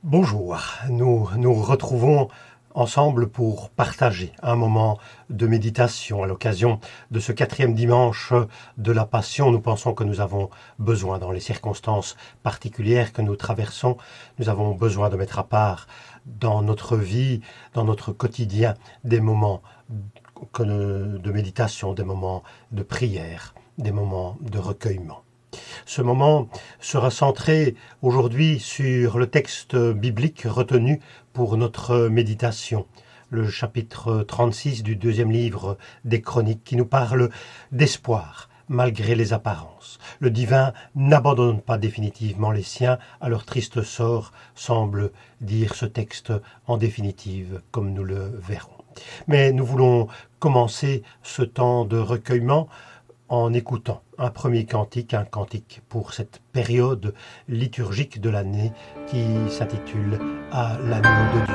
Bonjour, nous nous retrouvons ensemble pour partager un moment de méditation à l'occasion de ce 4e dimanche de la Passion. Nous pensons que nous avons besoin, dans les circonstances particulières que nous traversons, nous avons besoin de mettre à part dans notre vie, dans notre quotidien, des moments de méditation, des moments de prière, des moments de recueillement. Ce moment sera centré aujourd'hui sur le texte biblique retenu pour notre méditation, le chapitre 36 du 2e livre des Chroniques, qui nous parle d'espoir malgré les apparences. Le divin n'abandonne pas définitivement les siens à leur triste sort, semble dire ce texte en définitive, comme nous le verrons. Mais nous voulons commencer ce temps de recueillement en écoutant un premier cantique, un cantique pour cette période liturgique de l'année qui s'intitule « À l'agneau de Dieu ».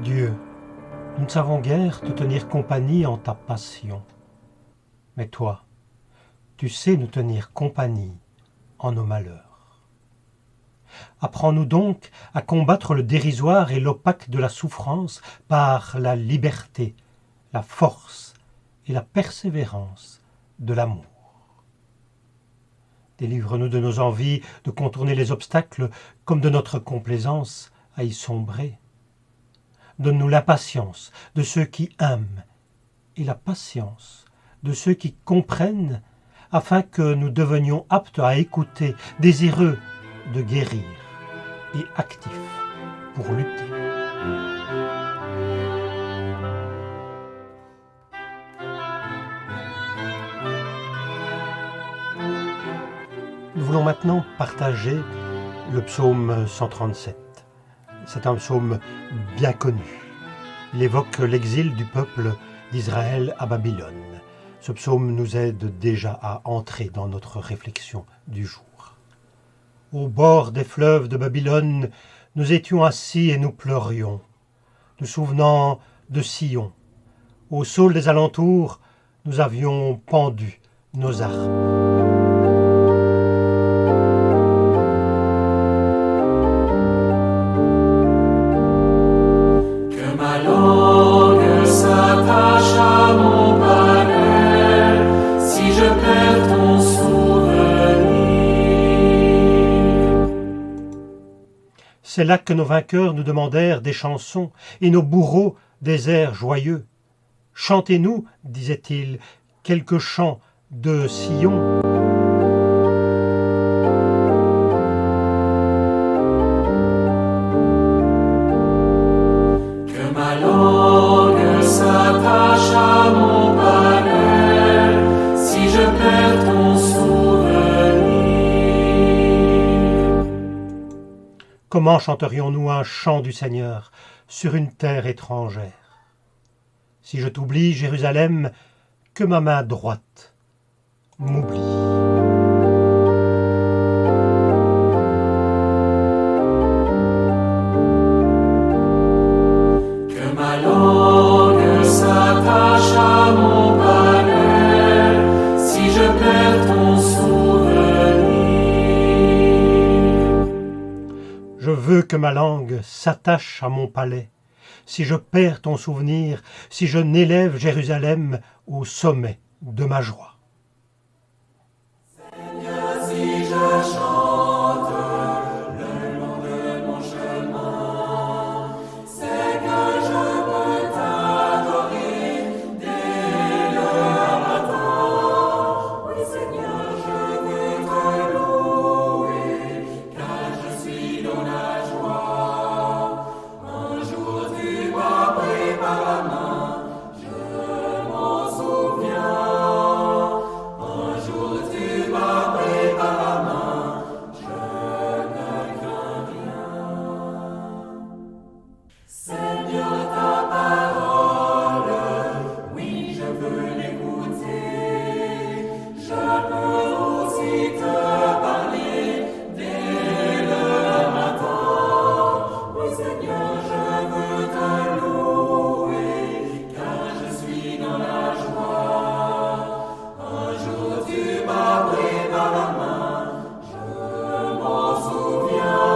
Dieu, nous ne savons guère te tenir compagnie en ta passion. Mais toi, tu sais nous tenir compagnie en nos malheurs. Apprends-nous donc à combattre le dérisoire et l'opaque de la souffrance par la liberté, la force et la persévérance de l'amour. Délivre-nous de nos envies de contourner les obstacles comme de notre complaisance à y sombrer. Donne-nous l'impatience de ceux qui aiment et la patience de ceux qui comprennent, afin que nous devenions aptes à écouter, désireux de guérir et actifs pour lutter. Nous voulons maintenant partager le psaume 137. C'est un psaume bien connu. Il évoque l'exil du peuple d'Israël à Babylone. Ce psaume nous aide déjà à entrer dans notre réflexion du jour. Au bord des fleuves de Babylone, nous étions assis et nous pleurions, nous souvenant de Sion. Au saule des alentours, nous avions pendu nos harpes. C'est là que nos vainqueurs nous demandèrent des chansons et nos bourreaux des airs joyeux. « Chantez-nous, disait-il, quelques chants de Sion. » Que ma langue s'attache à mon palais, si je perds ton souvenir. Comment chanterions-nous un chant du Seigneur sur une terre étrangère? Si je t'oublie, Jérusalem, que ma main droite m'oublie. Que ma langue s'attache à mon palais, si je perds ton souvenir. Je veux que ma langue s'attache à mon palais, si je perds ton souvenir, si je n'élève Jérusalem au sommet de ma joie. Seigneur, si je chante le long de mon chemin, c'est que je peux t'adorer dès le matin. Oui, Seigneur, je veux te louer, car je suis dans la joie. Un jour tu m'as pris par la main, je m'en souviens. Un jour tu m'as pris par la main, je ne crains rien. Seigneur, ta parole, oui, je veux l'écouter. Je peux aussi te parler dès le matin. Oui, Seigneur, je veux te louer, car je suis dans la joie. Un jour tu m'as pris par la main, je m'en souviens.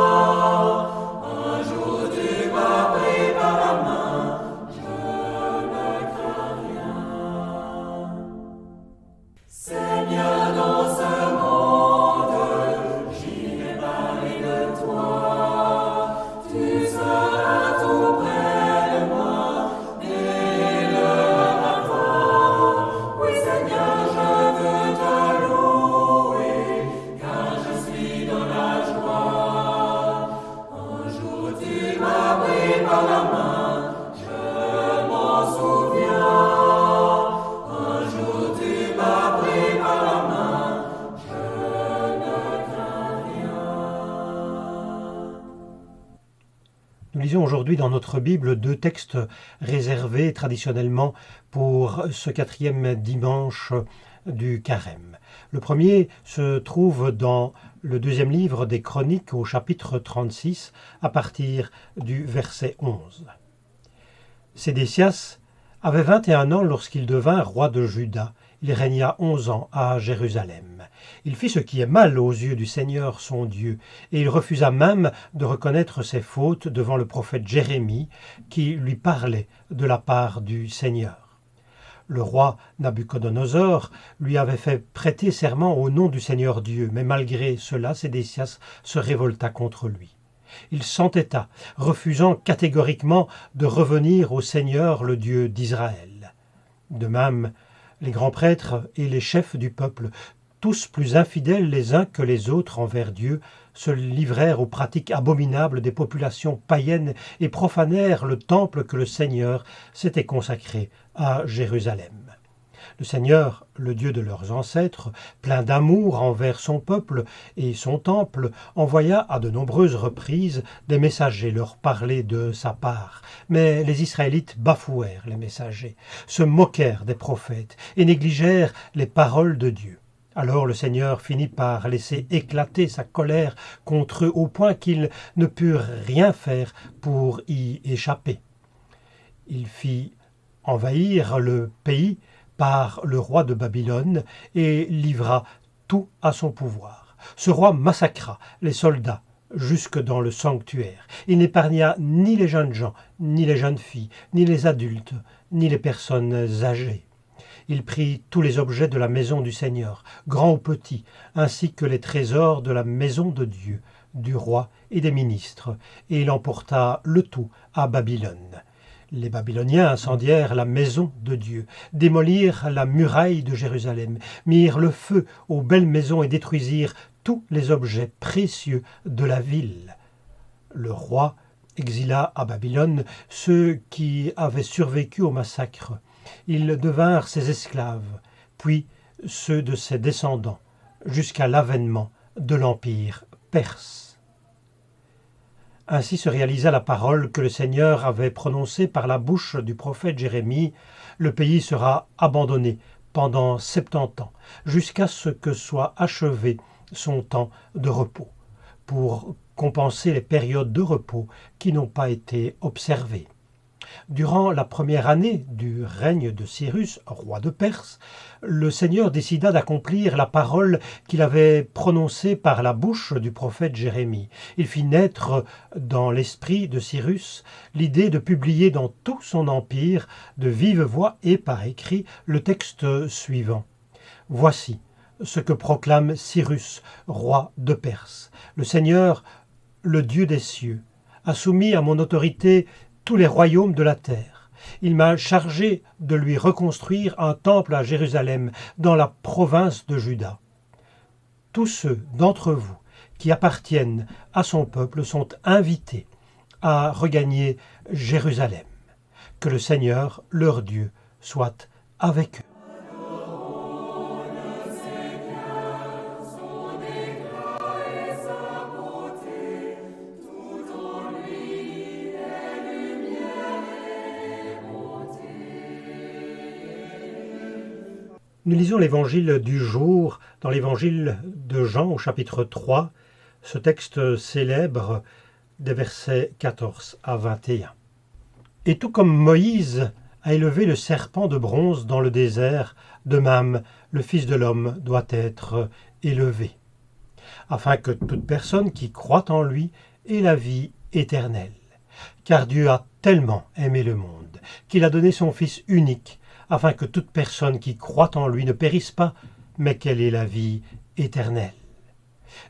Un jour tu m'as pris par la main, je ne crains rien. Seigneur, dans ce monde, j'irai parler de toi. Tu seras tout près de moi dès le matin. Oui, Seigneur, je veux te louer, car je suis dans la joie. Un jour tu m'as pris par la main, je m'en souviens. Un jour tu m'as pris par la main, je ne crains rien. Nous lisons aujourd'hui dans notre Bible deux textes réservés traditionnellement pour ce 4e dimanche du Carême. Le premier se trouve dans le 2e livre des Chroniques au chapitre 36 à partir du verset 11. Sédécias avait 21 ans lorsqu'il devint roi de Juda. Il régna 11 ans à Jérusalem. Il fit ce qui est mal aux yeux du Seigneur son Dieu, et il refusa même de reconnaître ses fautes devant le prophète Jérémie, qui lui parlait de la part du Seigneur. Le roi Nabuchodonosor lui avait fait prêter serment au nom du Seigneur Dieu, mais malgré cela, Sédécias se révolta contre lui. Il s'entêta, refusant catégoriquement de revenir au Seigneur, le Dieu d'Israël. De même, les grands prêtres et les chefs du peuple, tous plus infidèles les uns que les autres envers Dieu, se livrèrent aux pratiques abominables des populations païennes et profanèrent le temple que le Seigneur s'était consacré à Jérusalem. Le Seigneur, le Dieu de leurs ancêtres, plein d'amour envers son peuple et son temple, envoya à de nombreuses reprises des messagers leur parler de sa part. Mais les Israélites bafouèrent les messagers, se moquèrent des prophètes et négligèrent les paroles de Dieu. Alors le Seigneur finit par laisser éclater sa colère contre eux au point qu'ils ne purent rien faire pour y échapper. Il fit envahir le pays par le roi de Babylone et livra tout à son pouvoir. Ce roi massacra les soldats jusque dans le sanctuaire. Il n'épargna ni les jeunes gens, ni les jeunes filles, ni les adultes, ni les personnes âgées. Il prit tous les objets de la maison du Seigneur, grands ou petits, ainsi que les trésors de la maison de Dieu, du roi et des ministres, et il emporta le tout à Babylone. Les Babyloniens incendièrent la maison de Dieu, démolirent la muraille de Jérusalem, mirent le feu aux belles maisons et détruisirent tous les objets précieux de la ville. Le roi exila à Babylone ceux qui avaient survécu au massacre. Ils devinrent ses esclaves, puis ceux de ses descendants, jusqu'à l'avènement de l'Empire perse. Ainsi se réalisa la parole que le Seigneur avait prononcée par la bouche du prophète Jérémie. Le pays sera abandonné pendant 70 ans, jusqu'à ce que soit achevé son temps de repos, pour compenser les périodes de repos qui n'ont pas été observées. Durant la première année du règne de Cyrus, roi de Perse, le Seigneur décida d'accomplir la parole qu'il avait prononcée par la bouche du prophète Jérémie. Il fit naître dans l'esprit de Cyrus l'idée de publier dans tout son empire, de vive voix et par écrit, le texte suivant. « Voici ce que proclame Cyrus, roi de Perse. Le Seigneur, le Dieu des cieux, a soumis à mon autorité tous les royaumes de la terre. Il m'a chargé de lui reconstruire un temple à Jérusalem, dans la province de Juda. Tous ceux d'entre vous qui appartiennent à son peuple sont invités à regagner Jérusalem. Que le Seigneur, leur Dieu, soit avec eux. » Nous lisons l'évangile du jour dans l'évangile de Jean au chapitre 3, ce texte célèbre des versets 14 à 21. « Et tout comme Moïse a élevé le serpent de bronze dans le désert, de même le Fils de l'homme doit être élevé, afin que toute personne qui croit en lui ait la vie éternelle. Car Dieu a tellement aimé le monde qu'il a donné son Fils unique, afin que toute personne qui croit en lui ne périsse pas, mais qu'elle ait la vie éternelle.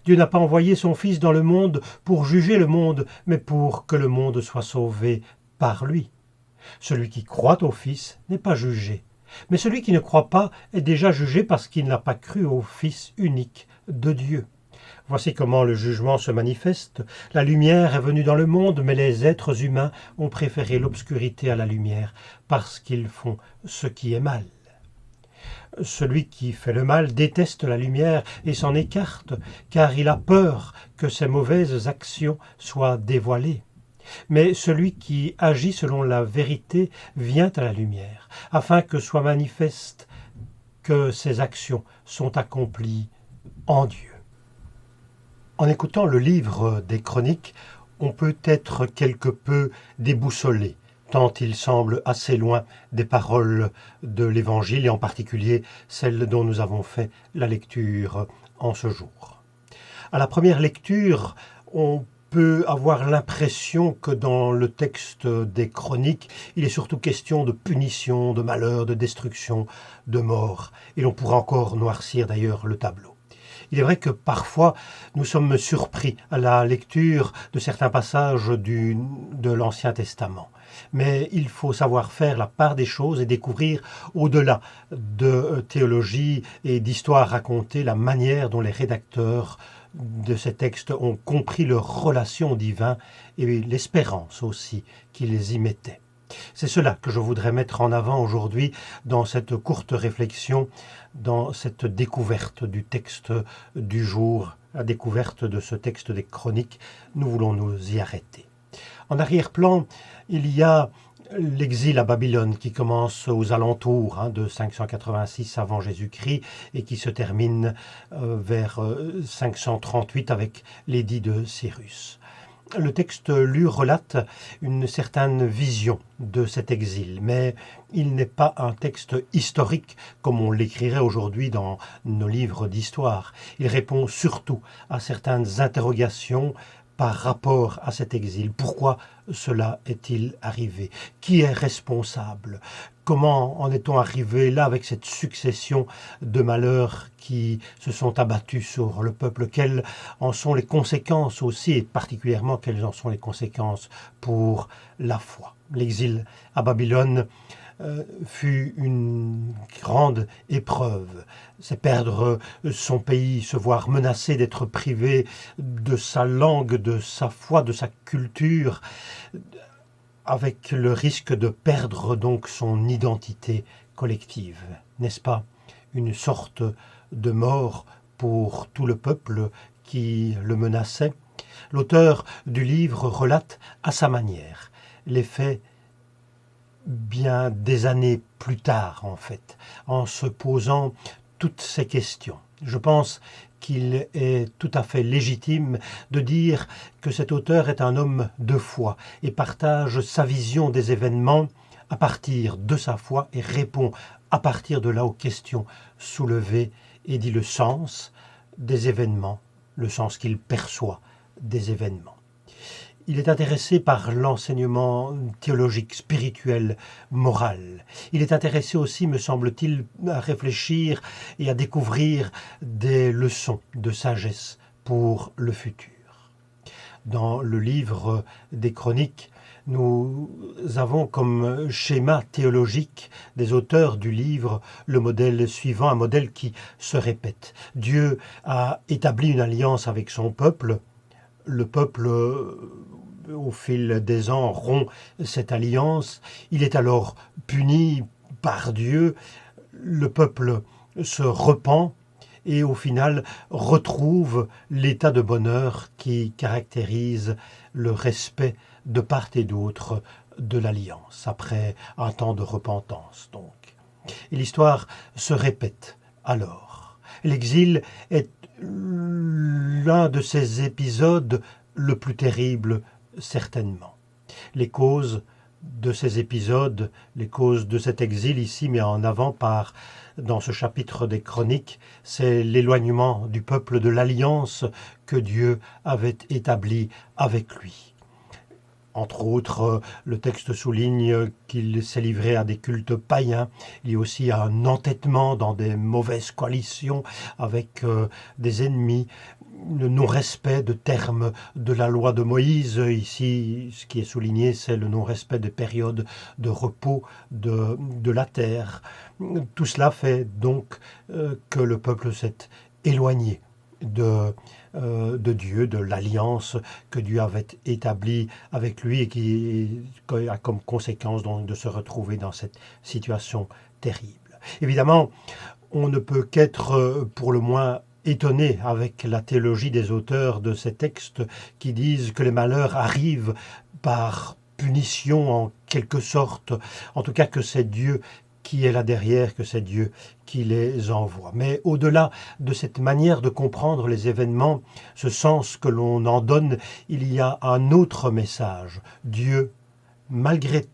Dieu n'a pas envoyé son Fils dans le monde pour juger le monde, mais pour que le monde soit sauvé par lui. Celui qui croit au Fils n'est pas jugé, mais celui qui ne croit pas est déjà jugé parce qu'il n'a pas cru au Fils unique de Dieu. Voici comment le jugement se manifeste. La lumière est venue dans le monde, mais les êtres humains ont préféré l'obscurité à la lumière, parce qu'ils font ce qui est mal. Celui qui fait le mal déteste la lumière et s'en écarte, car il a peur que ses mauvaises actions soient dévoilées. Mais celui qui agit selon la vérité vient à la lumière, afin que soit manifeste que ses actions sont accomplies en Dieu. En écoutant le livre des Chroniques, on peut être quelque peu déboussolé, tant il semble assez loin des paroles de l'Évangile, et en particulier celles dont nous avons fait la lecture en ce jour. À la première lecture, on peut avoir l'impression que dans le texte des Chroniques, il est surtout question de punition, de malheur, de destruction, de mort, et l'on pourra encore noircir d'ailleurs le tableau. Il est vrai que parfois nous sommes surpris à la lecture de certains passages de l'Ancien Testament. Mais il faut savoir faire la part des choses et découvrir, au-delà de théologie et d'histoire racontée, la manière dont les rédacteurs de ces textes ont compris leur relation au divin et l'espérance aussi qu'ils y mettaient. C'est cela que je voudrais mettre en avant aujourd'hui dans cette courte réflexion, dans cette découverte du texte du jour, la découverte de ce texte des Chroniques. Nous voulons nous y arrêter. En arrière-plan, il y a l'exil à Babylone qui commence aux alentours de 586 avant Jésus-Christ et qui se termine vers 538 avec l'édit de Cyrus. Le texte lu relate une certaine vision de cet exil, mais il n'est pas un texte historique comme on l'écrirait aujourd'hui dans nos livres d'histoire. Il répond surtout à certaines interrogations par rapport à cet exil. Pourquoi cela est-il arrivé? Qui est responsable? Comment en est-on arrivé là avec cette succession de malheurs qui se sont abattus sur le peuple? Quelles en sont les conséquences aussi, et particulièrement quelles en sont les conséquences pour la foi? L'exil à Babylone fut une grande épreuve. C'est perdre son pays, se voir menacé d'être privé de sa langue, de sa foi, de sa culture, avec le risque de perdre donc son identité collective. N'est-ce pas une sorte de mort pour tout le peuple qui le menaçait? L'auteur du livre relate à sa manière les faits bien des années plus tard, en fait, en se posant toutes ces questions. Je pense qu'il est tout à fait légitime de dire que cet auteur est un homme de foi et partage sa vision des événements à partir de sa foi et répond à partir de là aux questions soulevées et dit le sens des événements, le sens qu'il perçoit des événements. Il est intéressé par l'enseignement théologique, spirituel, moral. Il est intéressé aussi, me semble-t-il, à réfléchir et à découvrir des leçons de sagesse pour le futur. Dans le livre des Chroniques, nous avons comme schéma théologique des auteurs du livre le modèle suivant, un modèle qui se répète. Dieu a établi une alliance avec son peuple. Le peuple, au fil des ans, rompt cette alliance. Il est alors puni par Dieu. Le peuple se repent et au final retrouve l'état de bonheur qui caractérise le respect de part et d'autre de l'alliance, après un temps de repentance donc. Et l'histoire se répète alors. L'exil est l'un de ces épisodes le plus terrible, certainement. Les causes de ces épisodes, les causes de cet exil ici mis en avant dans ce chapitre des Chroniques, c'est l'éloignement du peuple de l'alliance que Dieu avait établie avec lui. Entre autres, le texte souligne qu'il s'est livré à des cultes païens. Il y a aussi un entêtement dans des mauvaises coalitions avec des ennemis, le non-respect de termes de la loi de Moïse. Ici, ce qui est souligné, c'est le non-respect des périodes de repos de la terre. Tout cela fait donc que le peuple s'est éloigné de Dieu, de l'alliance que Dieu avait établie avec lui et qui a comme conséquence donc de se retrouver dans cette situation terrible. Évidemment, on ne peut qu'être pour le moins étonné avec la théologie des auteurs de ces textes qui disent que les malheurs arrivent par punition en quelque sorte, en tout cas que c'est Dieu qui est là derrière, que c'est Dieu qui les envoie. Mais au-delà de cette manière de comprendre les événements, ce sens que l'on en donne, il y a un autre message. Dieu, malgré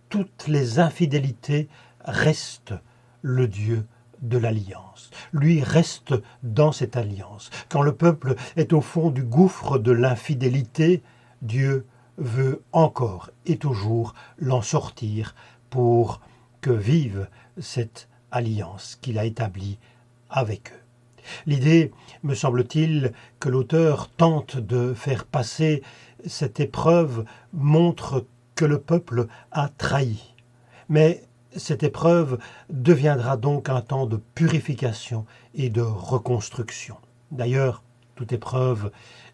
toutes les infidélités, reste le Dieu de l'alliance. Lui reste dans cette alliance. Quand le peuple est au fond du gouffre de l'infidélité, Dieu veut encore et toujours l'en sortir pour que vive cette alliance qu'il a établie avec eux. L'idée, me semble-t-il, que l'auteur tente de faire passer cette épreuve montre que le peuple a trahi. Mais cette épreuve deviendra donc un temps de purification et de reconstruction. D'ailleurs, toute épreuve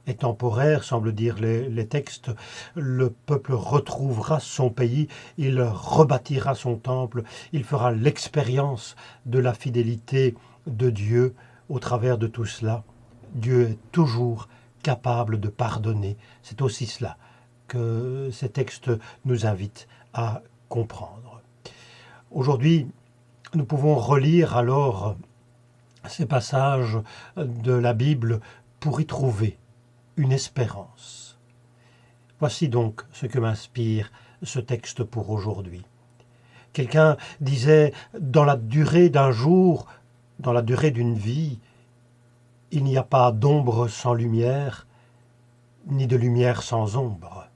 est temporaire, semblent dire les textes. Le peuple retrouvera son pays, il rebâtira son temple, il fera l'expérience de la fidélité de Dieu au travers de tout cela. Dieu est toujours capable de pardonner. C'est aussi cela que ces textes nous invitent à comprendre. Aujourd'hui, nous pouvons relire alors ces passages de la Bible pour y trouver une espérance. Voici donc ce que m'inspire ce texte pour aujourd'hui. Quelqu'un disait, dans la durée d'un jour, dans la durée d'une vie, il n'y a pas d'ombre sans lumière, ni de lumière sans ombre.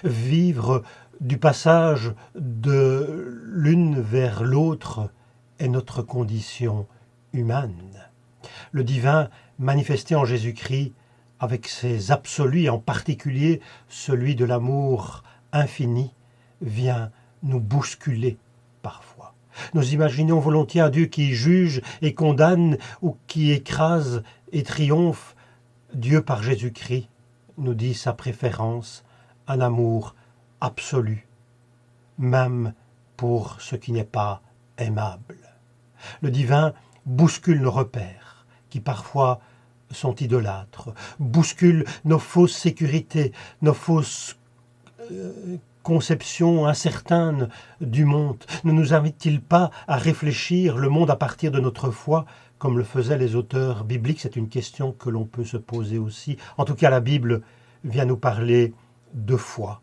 Vivre du passage de l'une vers l'autre est notre condition humaine. Le divin manifesté en Jésus-Christ avec ses absolus, en particulier celui de l'amour infini, vient nous bousculer parfois. Nous imaginons volontiers un Dieu qui juge et condamne ou qui écrase et triomphe. Dieu par Jésus-Christ nous dit sa préférence, un amour absolu, même pour ce qui n'est pas aimable. Le divin bouscule nos repères, qui parfois sont idolâtres, bouscule nos fausses sécurités, nos fausses conceptions incertaines du monde. Ne nous invite-t-il pas à réfléchir le monde à partir de notre foi, comme le faisaient les auteurs bibliques? C'est une question que l'on peut se poser aussi. En tout cas, la Bible vient nous parler de foi,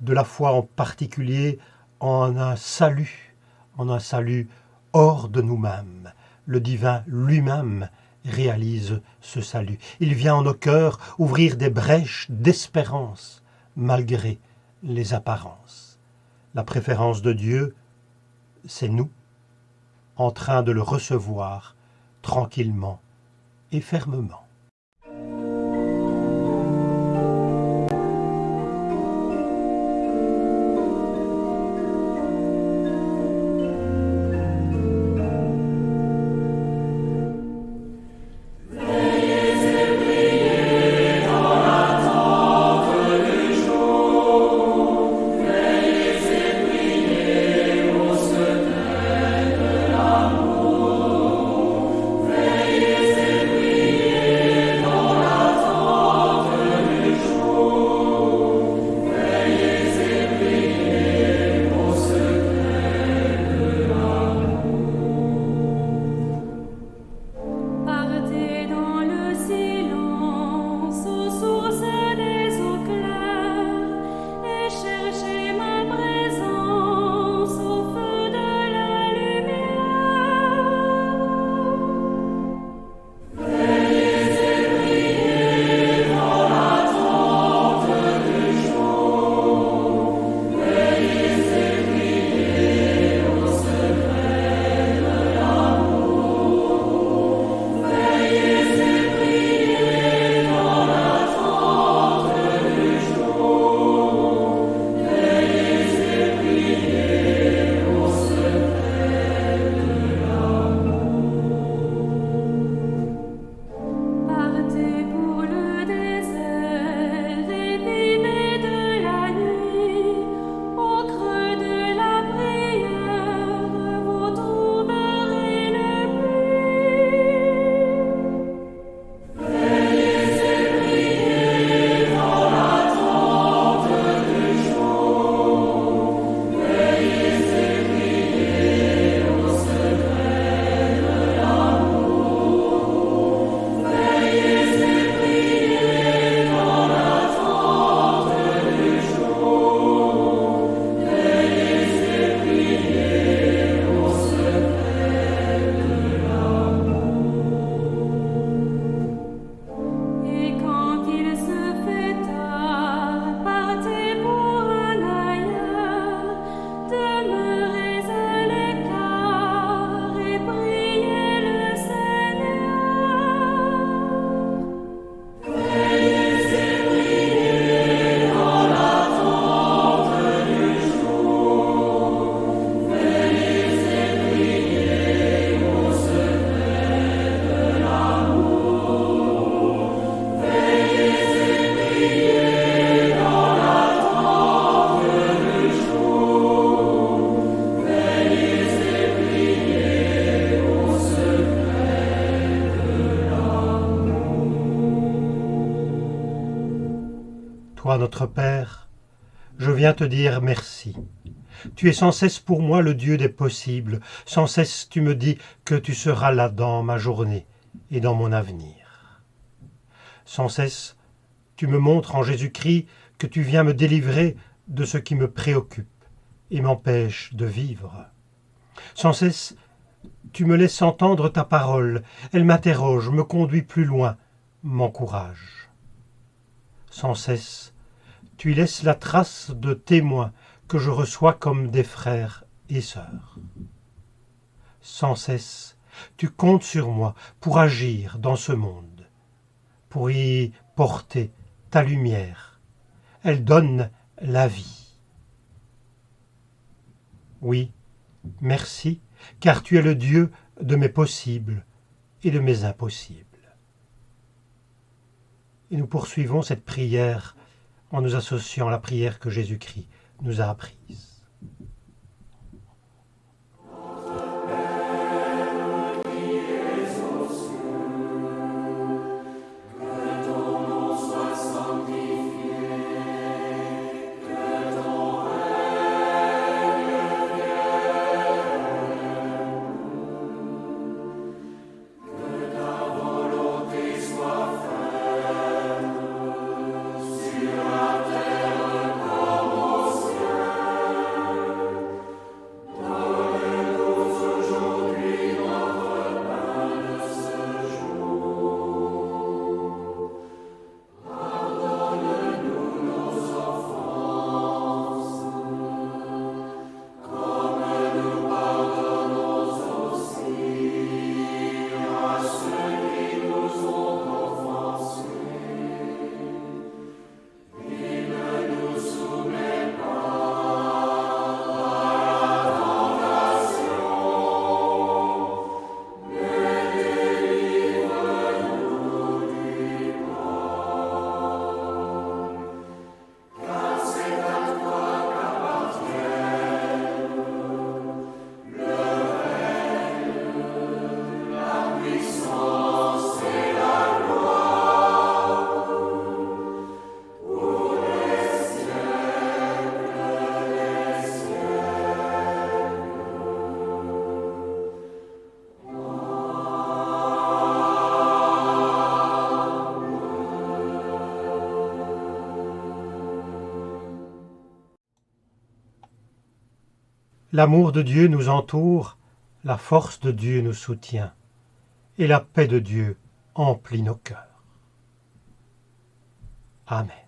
de la foi en particulier en un salut hors de nous-mêmes. Le divin lui-même réalise ce salut. Il vient en nos cœurs ouvrir des brèches d'espérance malgré les apparences. La préférence de Dieu, c'est nous, en train de le recevoir tranquillement et fermement. Abba notre Père, je viens te dire merci. Tu es sans cesse pour moi le Dieu des possibles. Sans cesse tu me dis que tu seras là dans ma journée et dans mon avenir. Sans cesse tu me montres en Jésus-Christ que tu viens me délivrer de ce qui me préoccupe et m'empêche de vivre. Sans cesse tu me laisses entendre ta parole. Elle m'interroge, me conduit plus loin, m'encourage. Sans cesse tu y laisses la trace de témoins que je reçois comme des frères et sœurs. Sans cesse, tu comptes sur moi pour agir dans ce monde, pour y porter ta lumière. Elle donne la vie. Oui, merci, car tu es le Dieu de mes possibles et de mes impossibles. Et nous poursuivons cette prière en nous associant à la prière que Jésus-Christ nous a apprise. L'amour de Dieu nous entoure, la force de Dieu nous soutient, et la paix de Dieu emplit nos cœurs. Amen.